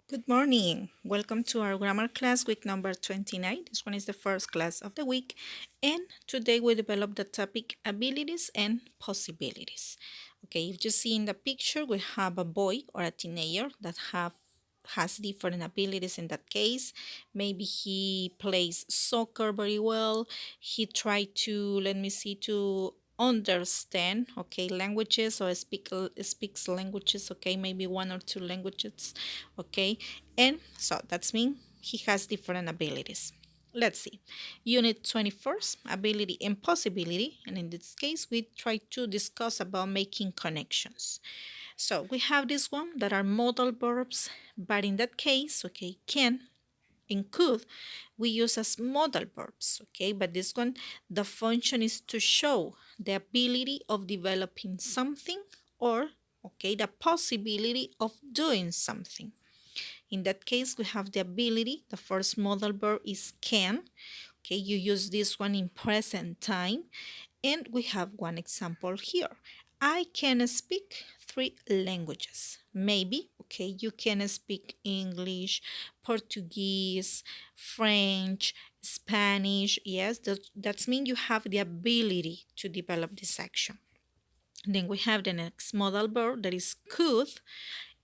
Good morning. Welcome to our grammar class, week number 29. This one is the first class of the week. And today we develop the topic abilities and possibilities. Okay, if you see in the picture, we have a boy or a teenager that has different abilities in that case. Maybe he plays soccer very well. He tried to, let me see, to understand languages or speaks languages, okay, maybe one or two languages, okay, and so that's mean he has different abilities. Let's see. Unit 24, ability and possibility. And in this case, we try to discuss about making connections. So we have this one that are modal verbs, but in that case, okay, can and could we use as modal verbs, okay? But this one, the function is to show the ability of developing something or, okay, the possibility of doing something. In that case, we have the ability. The first modal verb is can. Okay, you use this one in present time. And we have one example here. I can speak three languages. Maybe, okay, you can speak English, Portuguese, French, Spanish. Yes, that's mean you have the ability to develop this action. Then we have the next modal verb that is could,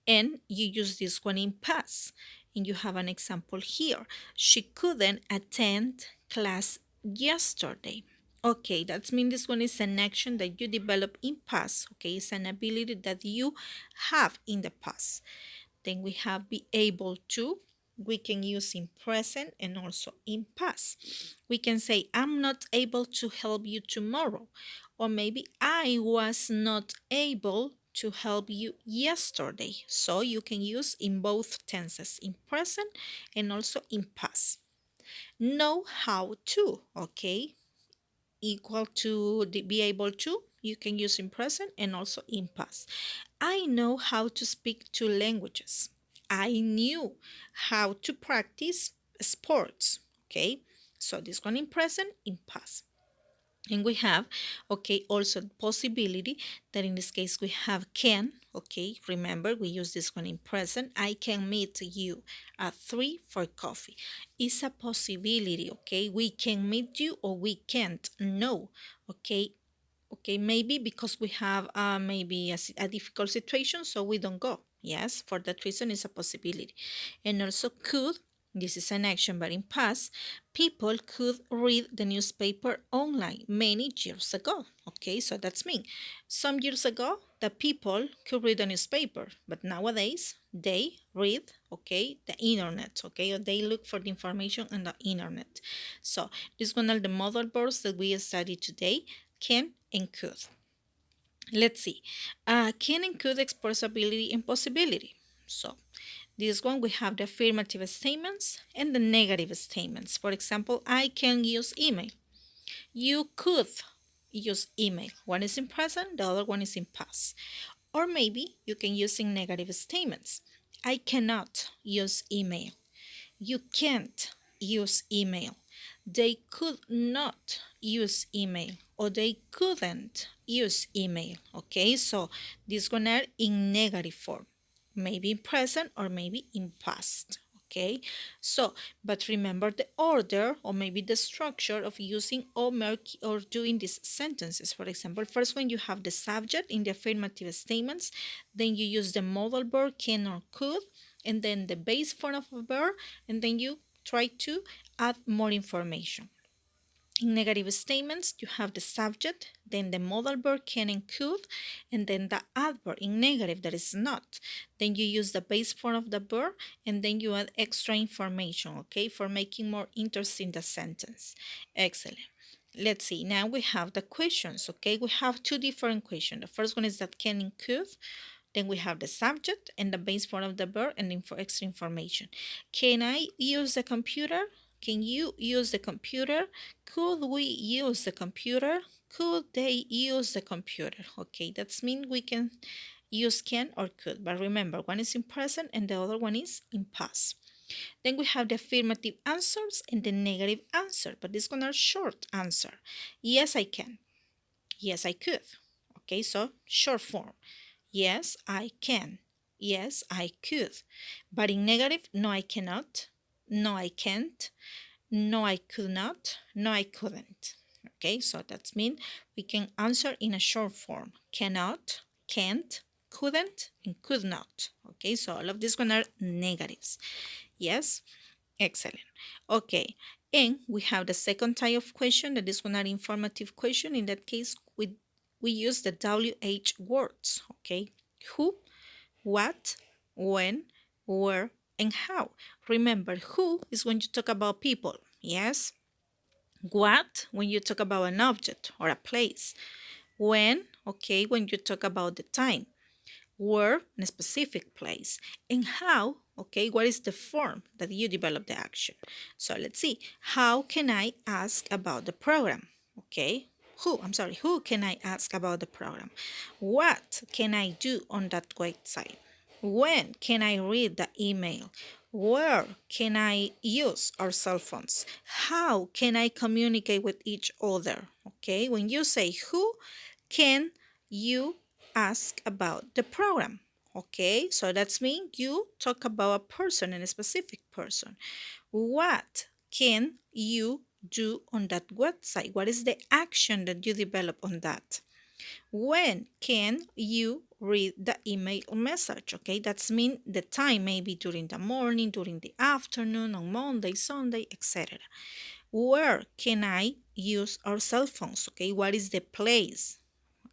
and you use this one in past. And you have an example here. She couldn't attend class yesterday. Okay, that means this one is an action that you develop in past. Okay, it's an ability that you have in the past. Then we have be able to. We can use in present and also in past. We can say, I'm not able to help you tomorrow. Or maybe I was not able to help you yesterday. So you can use in both tenses, in present and also in past. Know how to, okay? Equal to be able to, you can use in present and also in past. I know how to speak two languages. I knew how to practice sports. Okay, so this one in present, in past. And we have, okay, also possibility that in this case we have can, okay, remember we use this one in present. I can meet you at 3 for coffee. It's a possibility, okay, we can meet you or we can't, no, okay. Okay, maybe because we have maybe a difficult situation, so we don't go. Yes, for that reason, it's a possibility. And also could, this is an action, but in past, people could read the newspaper online many years ago. Okay, so that's me. Some years ago, the people could read the newspaper, but nowadays they read, okay, the internet, okay, or they look for the information on the internet. So this one are the model verbs that we study today, can and could. Let's see. Can and could express ability and possibility. So this one we have the affirmative statements and the negative statements. For example, I can use email. You could use email. One is in present, the other one is in past. Or maybe you can use in negative statements. I cannot use email. You can't use email. They could not use email or they couldn't use email. Okay, so these one are in negative form, maybe in present or maybe in past. Okay, so but remember the order or maybe the structure of using or doing these sentences. For example, first when you have the subject in the affirmative statements, then you use the modal verb can or could, and then the base form of a verb, and then you try to add more information. In negative statements, you have the subject, then the modal verb can and could, and then the adverb in negative that is not. Then you use the base form of the verb, and then you add extra information, okay, for making more interesting the sentence. Excellent. Let's see, now we have the questions, okay? We have two different questions. The first one is that can and could. Then we have the subject and the base form of the verb and info extra information. Can I use the computer? Can you use the computer? Could we use the computer? Could they use the computer? Okay, that's mean we can use can or could, but remember one is in present and the other one is in past. Then we have the affirmative answers and the negative answer, but this one are short answer. Yes, I can. Yes, I could. Okay, so short form. Yes, I can. Yes, I could. But in negative, no, I cannot. No, I can't. No, I could not. No, I couldn't. Okay, so that's mean we can answer in a short form. Cannot, can't, couldn't, and could not. Okay, so all of these one are negatives. Yes, excellent. Okay, and we have the second type of question that is one are informative question. In that case, we use the WH words. Okay, who, what, when, where, and how. Remember, who is when you talk about people. Yes. What, when you talk about an object or a place. When, okay, when you talk about the time. Where, in a specific place. And how, okay, what is the form that you develop the action. So let's see. How can I ask about the program? Okay. Who can I ask about the program? What can I do on that website? When can I read the email? Where can I use our cell phones? How can I communicate with each other? Okay, when you say who can you ask about the program? Okay, so that's mean you talk about a person and a specific person. What can you do on that website? What is the action that you develop on that? When can you read the email message? Okay, that's mean the time, maybe during the morning, during the afternoon, on Monday, Sunday, etc. Where can I use our cell phones? Okay, what is the place?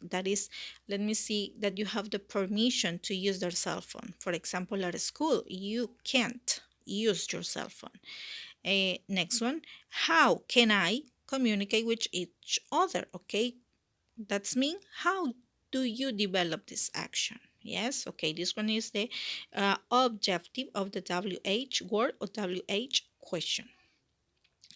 That is, let me see that you have the permission to use their cell phone. For example, at a school, you can't use your cell phone. Next one, how can I communicate with each other? Okay, that's mean how do you develop this action? Yes, okay, this one is the objective of the WH word or WH question.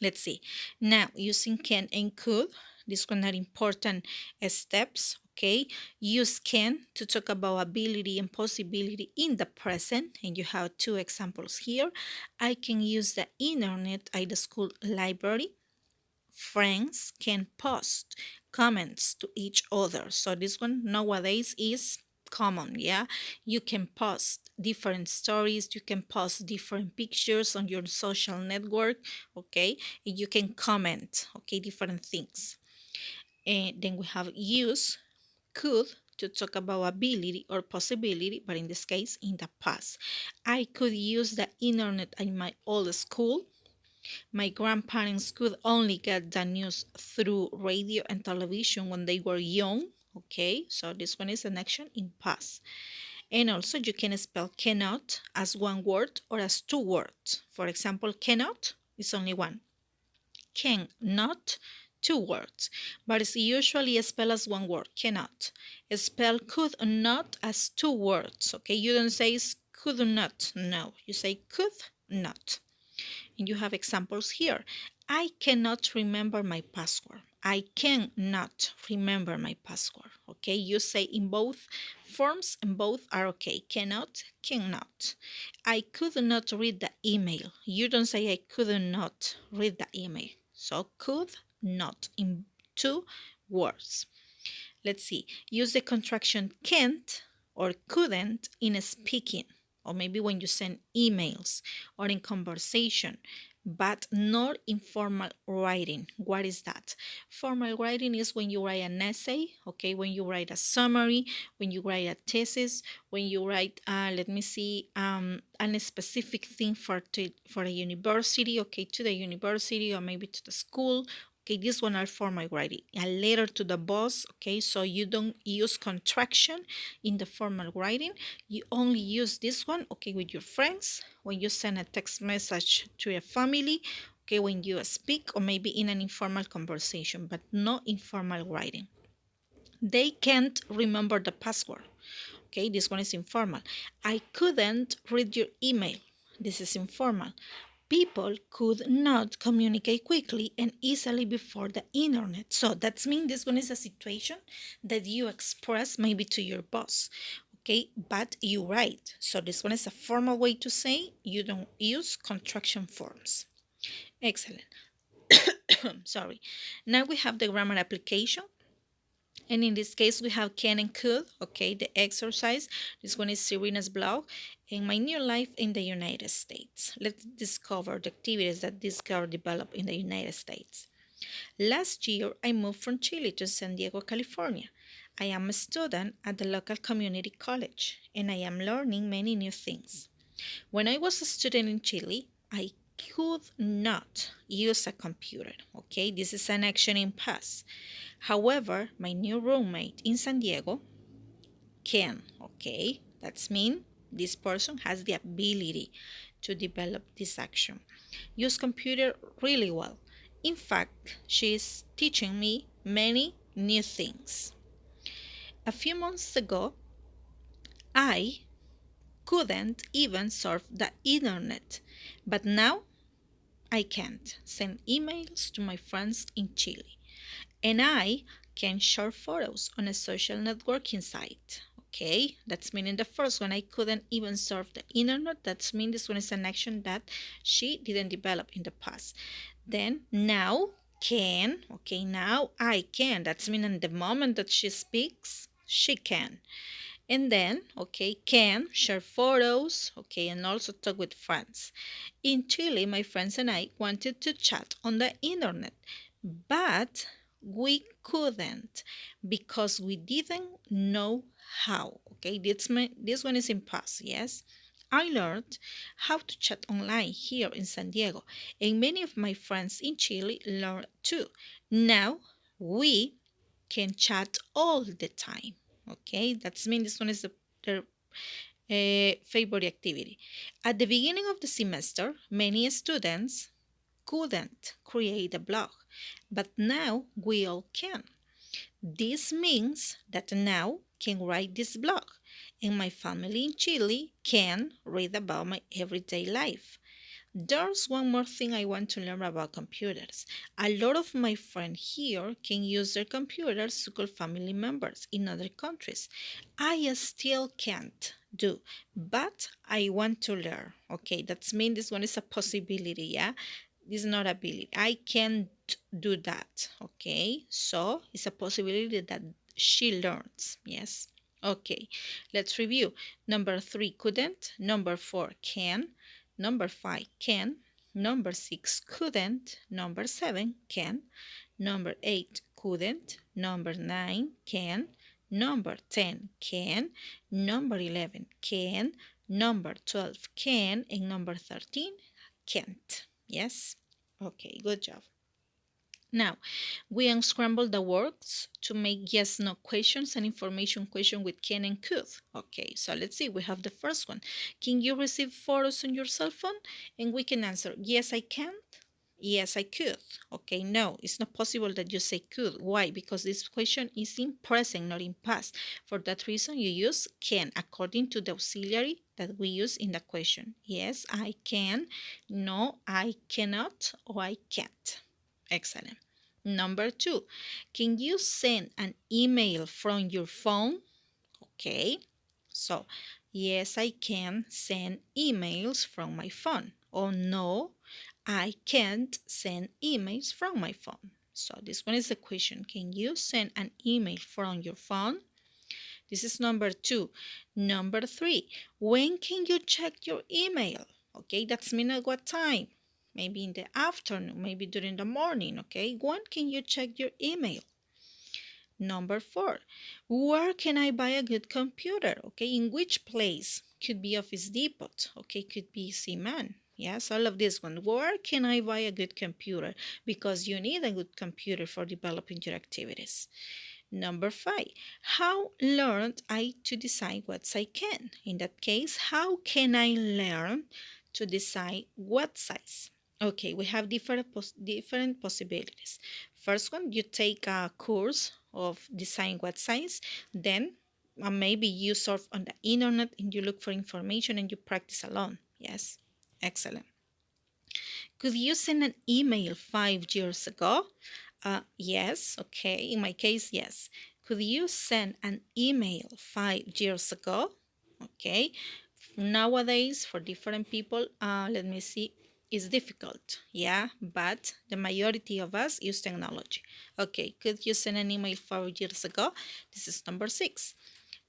Let's see. Now, using can and could, these one are important steps. Okay, use can to talk about ability and possibility in the present, and you have two examples here. I can use the internet at the school library. Friends can post comments to each other. So this one nowadays is common. Yeah, you can post different stories, you can post different pictures on your social network. Okay, and you can comment, okay, different things. And then we have use could to talk about ability or possibility, but in this case in the past. I could use the internet in my old school. My grandparents could only get the news through radio and television when they were young. Okay, so this one is an action in past. And also you can spell cannot as one word or as two words. For example, cannot is only one. Can not, two words. But it's usually spelled as one word, cannot. Spell could not as two words. Okay, you don't say could not. No, you say could not. And you have examples here. I cannot remember my password. I cannot remember my password. Okay, you say in both forms and both are okay. Cannot, cannot. I could not read the email. You don't say I could not read the email. So could not in two words. Let's see. Use the contraction can't or couldn't in speaking, or maybe when you send emails or in conversation, but not in formal writing. What is that? Formal writing is when you write an essay, okay, when you write a summary, when you write a thesis, when you write, let me see, a specific thing for a university, okay, to the university or maybe to the school. Okay, this one are formal writing. A letter to the boss, okay, so you don't use contraction in the formal writing. You only use this one, okay, with your friends, when you send a text message to a family, okay, when you speak, or maybe in an informal conversation, but not informal writing. They can't remember the password. Okay, this one is informal. I couldn't read your email. This is informal. People could not communicate quickly and easily before the internet. So that means this one is a situation that you express maybe to your boss. Okay, but you write. So this one is a formal way to say you don't use contraction forms. Excellent. Sorry. Now we have the grammar application. And in this case, we have can and could, okay, the exercise. This one is Serena's blog. In my new life in the United States. Let's discover the activities that this girl developed in the United States. Last year, I moved from Chile to San Diego, California. I am a student at the local community college, and I am learning many new things. When I was a student in Chile, I could not use a computer. Okay, this is an action in past. However, my new roommate in San Diego can. Okay, that's mean this person has the ability to develop this action. Use computer really well. In fact, she is teaching me many new things. A few months ago, I couldn't even surf the internet, but now I can't send emails to my friends in Chile, and I can share photos on a social networking site. Okay, that's meaning the first one I couldn't even surf the internet. That's mean this one is an action that she didn't develop in the past. Then now can, okay, now I can. That's meaning the moment that she speaks, she can. And then, okay, can share photos, okay, and also talk with friends. In Chile, my friends and I wanted to chat on the internet, but we couldn't because we didn't know how. Okay, this one is in past, yes. I learned how to chat online here in San Diego, and many of my friends in Chile learned too. Now we can chat all the time. Okay, that's mean this one is the favorite activity. At the beginning of the semester, many students couldn't create a blog, but now we all can. This means that now can write this blog, and my family in Chile can read about my everyday life. There's one more thing I want to learn about computers. A lot of my friends here can use their computers to call family members in other countries. I still can't do, but I want to learn. Okay, that's mean this one is a possibility, yeah? This is not ability. I can't do that. Okay, so it's a possibility that she learns. Yes. Okay, let's review. Number 3 couldn't. Number 4 can. Number 5 can. Number 6 couldn't. Number 7 can. Number 8 couldn't. Number 9 can. Number 10 can. Number 11 can. Number 12 can. And number 13 can't. Yes? Okay, good job. Now, we unscramble the words to make yes no questions and information question with can and could. Okay, so let's see. We have the first one. Can you receive photos on your cell phone? And we can answer yes, I can. Yes, I could. Okay, no, it's not possible that you say could. Why? Because this question is in present, not in past. For that reason, you use can according to the auxiliary that we use in the question. Yes, I can. No, I cannot, or I can't. Excellent. Number 2, can you send an email from your phone? Okay, so yes, I can send emails from my phone. Oh no, I can't send emails from my phone. So this one is the question. Can you send an email from your phone? This is number 2. Number 3, when can you check your email? Okay, that's mean at what time? Maybe in the afternoon, maybe during the morning, okay? When can you check your email? Number 4, where can I buy a good computer? Okay, in which place? Could be Office Depot, okay, could be Siman. Yes, all of this one. Where can I buy a good computer? Because you need a good computer for developing your activities. Number 5, how learned I to decide what I can? In that case, how can I learn to decide what size? Okay, we have different possibilities. First one, you take a course of design websites, then maybe you surf on the internet and you look for information and you practice alone. Yes, excellent. Could you send an email 5 years ago? Yes, okay. In my case, yes. Could you send an email 5 years ago? Okay. Nowadays, for different people, let me see. is difficult, yeah, but the majority of us use technology. Okay, could you send an email 4 years ago? This is number 6.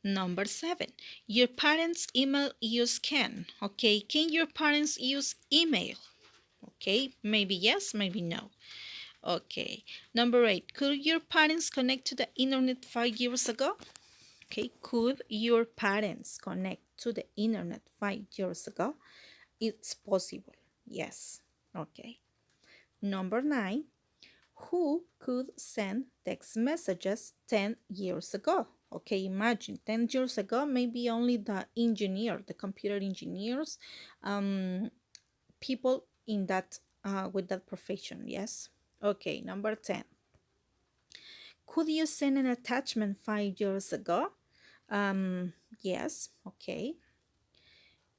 Number 7, your parents' email use can. Okay, can your parents use email? Okay, maybe yes, maybe no. Okay, number 8, could your parents connect to the internet 5 years ago? Okay, could your parents connect to the internet 5 years ago? It's possible, yes. Okay, number 9, who could send text messages 10 years ago? Okay, imagine 10 years ago, maybe only the engineer, the computer engineers, people in that with that profession, yes. Okay, number 10, could you send an attachment 5 years ago? Yes, okay.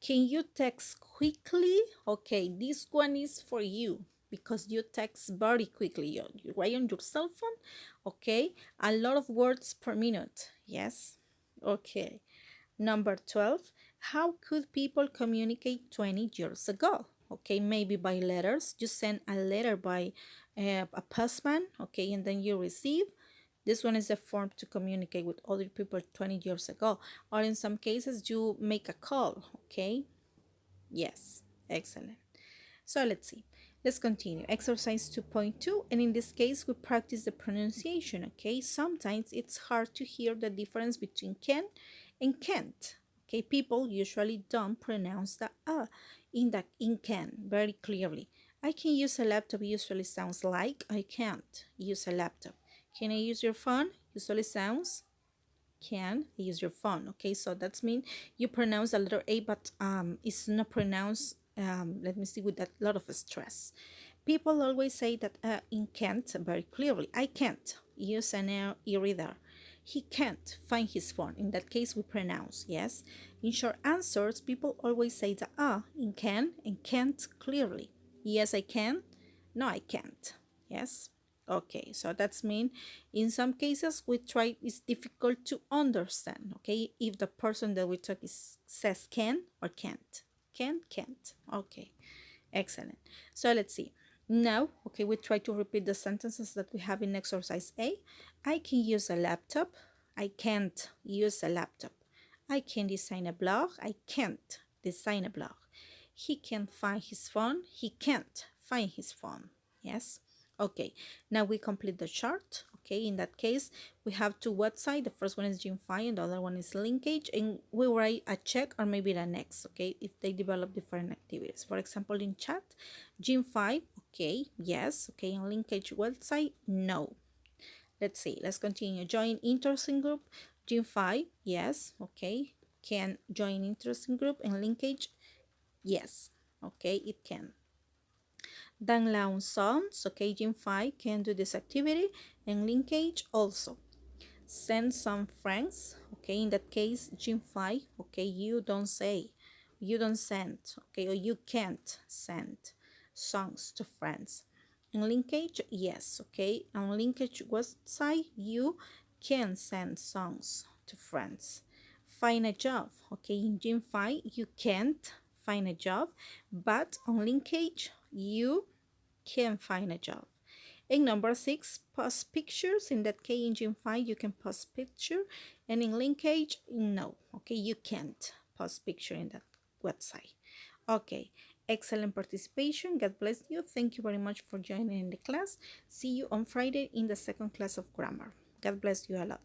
Can you text quickly? Okay, this one is for you because you text very quickly. You write on your cell phone, okay? A lot of words per minute, yes? Okay. Number 12, how could people communicate 20 years ago? Okay, maybe by letters. You send a letter by a postman, okay, and then you receive. This one is a form to communicate with other people 20 years ago. Or in some cases, you make a call, okay? Yes, excellent. So let's see. Let's continue. Exercise 2.2, and in this case, we practice the pronunciation, okay? Sometimes it's hard to hear the difference between can and can't, okay? People usually don't pronounce the in can very clearly. I can use a laptop usually sounds like I can't use a laptop. Can I use your phone? Usually sounds can use your phone. Okay, so that's mean you pronounce the letter A, but it's not pronounced, let me see, with a lot of stress. People always say that in can't very clearly. I can't use an e-reader. He can't find his phone. In that case, we pronounce, yes. In short answers, people always say the in can and can't clearly. Yes, I can. No, I can't. Yes. Okay, so that's mean in some cases we try it's difficult to understand, okay, if the person that we talk is says can or can't. Can't. Okay, excellent. So let's see. Now, okay, we try to repeat the sentences that we have in exercise A. I can use a laptop. I can't use a laptop. I can design a blog. I can't design a blog. He can find his phone. He can't find his phone. Yes. Okay, now we complete the chart. Okay, in that case, we have two websites. The first one is Gym5 and the other one is Linkage, and we write a check or maybe the next, okay, if they develop different activities. For example, in chat, Gym5, okay, yes, okay, on Linkage website, no. Let's see, let's continue. Join interesting group, Gym5, yes, okay, can join interesting group, and Linkage, yes, okay, it can. Download songs, okay, Gym5 can do this activity, and Linkage also. Send some friends, okay, in that case, Gym5, okay, you don't send, okay, or you can't send songs to friends. In Linkage, yes, okay, on Linkage website, you can send songs to friends. Find a job, okay, in Gym5, you can't find a job, but on Linkage, you can find a job. In number 6, post pictures. In that case, in Gym5, you can post picture, and in Linkage, no. Okay, you can't post picture in that website. Okay, excellent participation. God bless you. Thank you very much for joining in the class. See you on Friday in the second class of grammar. God bless you a lot.